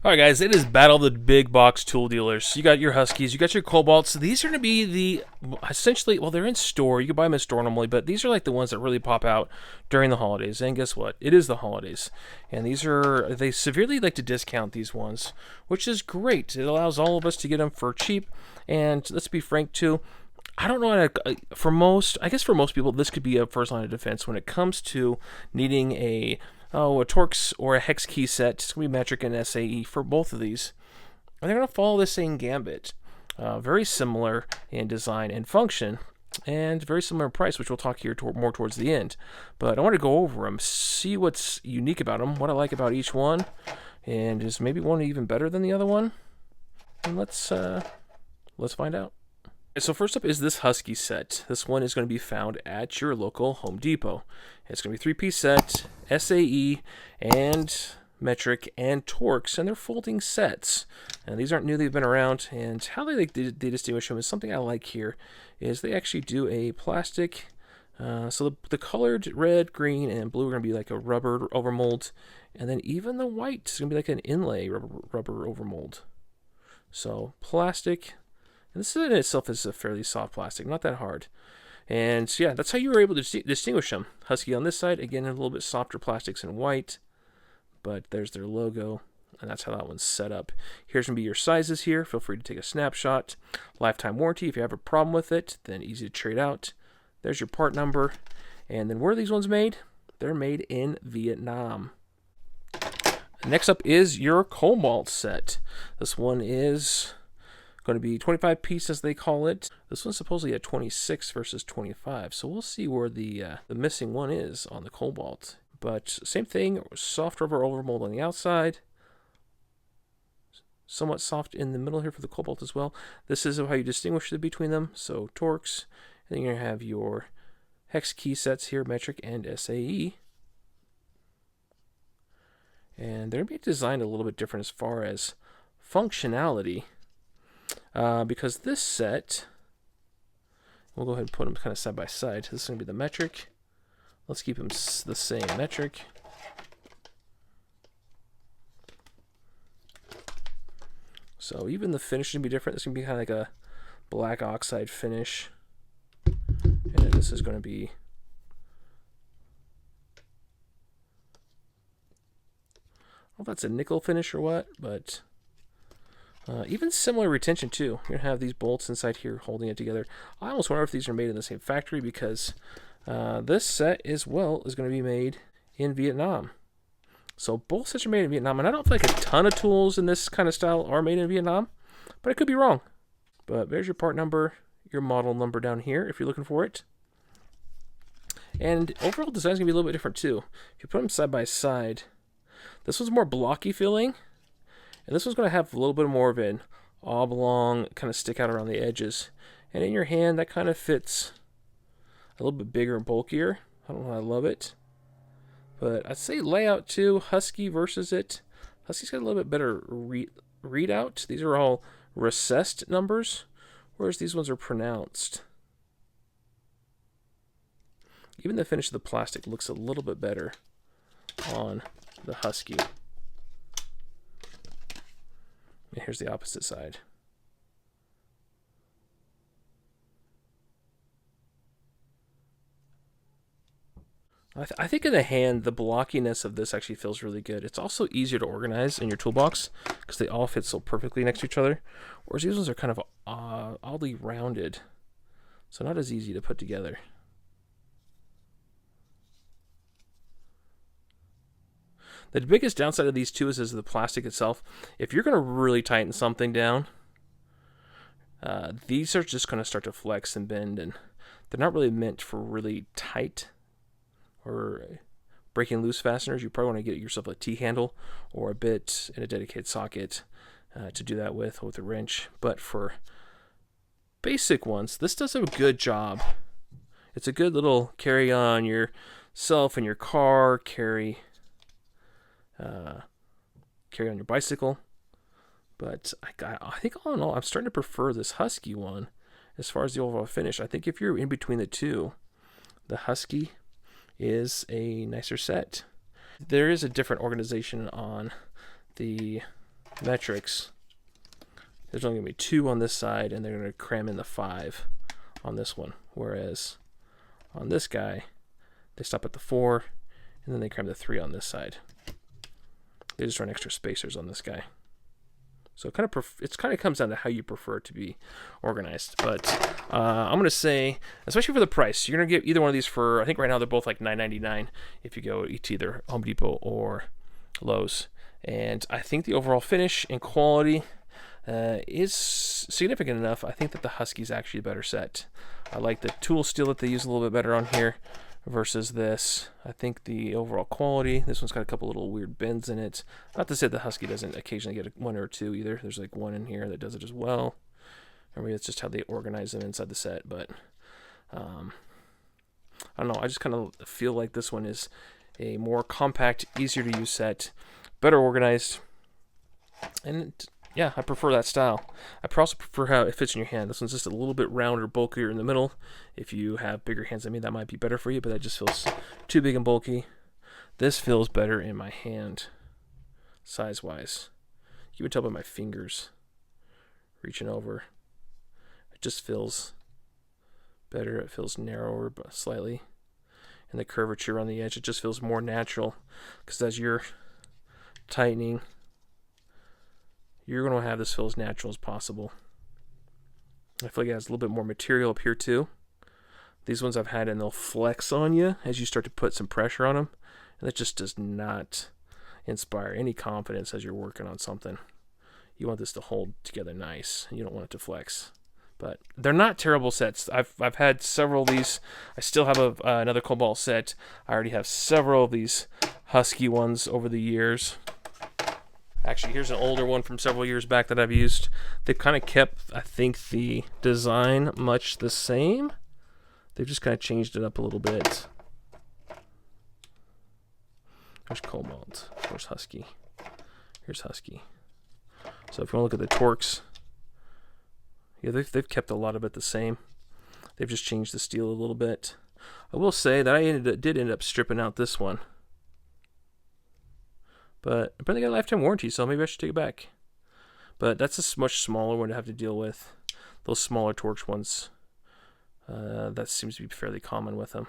All right, guys, it is Battle of the Big Box Tool Dealers. You got your Huskies, you got your Cobalts. These are going to be the, essentially, well, they're in store. You can buy them in store normally, but these are like the ones that really pop out during the holidays. And guess what? It is the holidays. And they severely like to discount these ones, which is great. It allows all of us to get them for cheap. And let's be frank, too. I don't know how to, I guess for most people, this could be a first line of defense when it comes to needing a Torx or a hex key set. It's going to be metric and SAE for both of these. And they're going to follow the same gambit. Very similar in design and function, and very similar in price, which we'll talk here more towards the end. But I want to go over them, see what's unique about them, what I like about each one, and is maybe one even better than the other one. And let's find out. So first up is this Husky set. This one is going to be found at your local Home Depot. It's going to be a 3-piece set, SAE, and metric, and Torx, and they're folding sets. And these aren't new, they've been around, and how they distinguish them is something I like here, is they actually do a plastic, so the colored red, green, and blue are going to be like a rubber overmold, and then even the white is going to be like an inlay rubber overmold. So plastic. And this in itself is a fairly soft plastic, not that hard. And yeah, that's how you were able to distinguish them. Husky on this side, again, a little bit softer plastics in white, but there's their logo, and that's how that one's set up. Here's going to be your sizes here. Feel free to take a snapshot. Lifetime warranty. If you have a problem with it, then easy to trade out. There's your part number. And then where are these ones made? They're made in Vietnam. Next up is your KOBALT set. This one is going to be 25 pieces, they call it. This one's supposedly at 26 versus 25, so we'll see where the missing one is on the KOBALT. But same thing, soft rubber overmold on the outside, somewhat soft in the middle here for the KOBALT as well. This is how you distinguish between them. So Torx, and then you're going to have your hex key sets here, metric and SAE. And they're going to be designed a little bit different as far as functionality. Because this set, we'll go ahead and put them kind of side by side. This is going to be the metric. Let's keep them the same metric. So even the finish is going to be different. This is going to be kind of like a black oxide finish. And this is going to be, I don't know if that's a nickel finish or what, but even similar retention too. You're going to have these bolts inside here holding it together. I almost wonder if these are made in the same factory, because this set as well is going to be made in Vietnam. So both sets are made in Vietnam, and I don't feel like a ton of tools in this kind of style are made in Vietnam, but I could be wrong. But there's your part number, your model number down here if you're looking for it. And overall design is going to be a little bit different too. If you put them side by side, this one's more blocky feeling. And this one's going to have a little bit more of an oblong kind of stick out around the edges. And in your hand, that kind of fits a little bit bigger and bulkier. I don't know, I love it. But I'd say layout too, Husky versus it. Husky's got a little bit better readout. These are all recessed numbers, whereas these ones are pronounced. Even the finish of the plastic looks a little bit better on the Husky. And here's the opposite side. I think in the hand, the blockiness of this actually feels really good. It's also easier to organize in your toolbox because they all fit so perfectly next to each other. Whereas these ones are kind of oddly rounded, so not as easy to put together. The biggest downside of these two is the plastic itself. If you're going to really tighten something down, these are just going to start to flex and bend, and they're not really meant for really tight or breaking loose fasteners. You probably want to get yourself a T-handle or a bit in a dedicated socket to do that with a wrench. But for basic ones, this does a good job. It's a good little carry on yourself in your car, carry on your bicycle. But I think all in all, I'm starting to prefer this Husky one as far as the overall finish. I think if you're in between the two, the Husky is a nicer set. There is a different organization on the metrics, there's only going to be 2 on this side, and they're going to cram in the 5 on this one. Whereas on this guy, they stop at the 4, and then they cram the 3 on this side. They just run extra spacers on this guy. So it kind of comes down to how you prefer it to be organized. But I'm going to say, especially for the price, you're going to get either one of these for, I think right now they're both like $9.99 if you go to either Home Depot or Lowe's. And I think the overall finish and quality is significant enough. I think that the Husky is actually a better set. I like the tool steel that they use a little bit better on here versus this. I think the overall quality, this one's got a couple little weird bends in it. Not to say the Husky doesn't occasionally get 1 or 2 either. There's like 1 in here that does it as well. Or maybe it's just how they organize them inside the set. But I don't know. I just kind of feel like this one is a more compact, easier to use set, better organized, and yeah, I prefer that style. I also prefer how it fits in your hand. This one's just a little bit rounder, bulkier in the middle. If you have bigger hands than me, that might be better for you, but that just feels too big and bulky. This feels better in my hand, size-wise. You would tell by my fingers reaching over. It just feels better. It feels narrower, but slightly. And the curvature on the edge, it just feels more natural. Because as you're tightening, you're going to have this feel as natural as possible. I feel like it has a little bit more material up here too. These ones I've had, and they'll flex on you as you start to put some pressure on them. And that just does not inspire any confidence as you're working on something. You want this to hold together nice. You don't want it to flex. But they're not terrible sets. I've had several of these. I still have another KOBALT set. I already have several of these Husky ones over the years. Actually, here's an older one from several years back that I've used. They've kind of kept, I think, the design much the same. They've just kind of changed it up a little bit. There's KOBALT. There's Husky. Here's Husky. So if you want to look at the Torx, yeah, they've kept a lot of it the same. They've just changed the steel a little bit. I will say that I did end up stripping out this one. But apparently got a lifetime warranty, so maybe I should take it back. But that's a much smaller one to have to deal with. Those smaller Torx ones, that seems to be fairly common with them.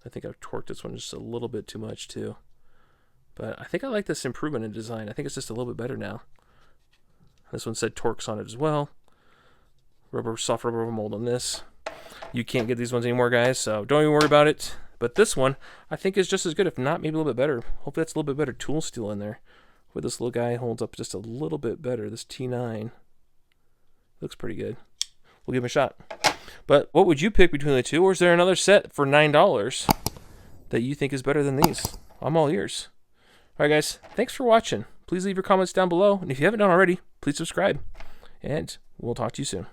I think I've torqued this one just a little bit too much too. But I think I like this improvement in design. I think it's just a little bit better now. This one said Torx on it as well. Soft rubber mold on this. You can't get these ones anymore, guys, so don't even worry about it. But this one, I think, is just as good, if not maybe a little bit better. Hopefully that's a little bit better tool steel in there. Where this little guy holds up just a little bit better. This T9 looks pretty good. We'll give him a shot. But what would you pick between the two? Or is there another set for $9 that you think is better than these? I'm all ears. All right, guys, thanks for watching. Please leave your comments down below. And if you haven't done already, please subscribe. And we'll talk to you soon.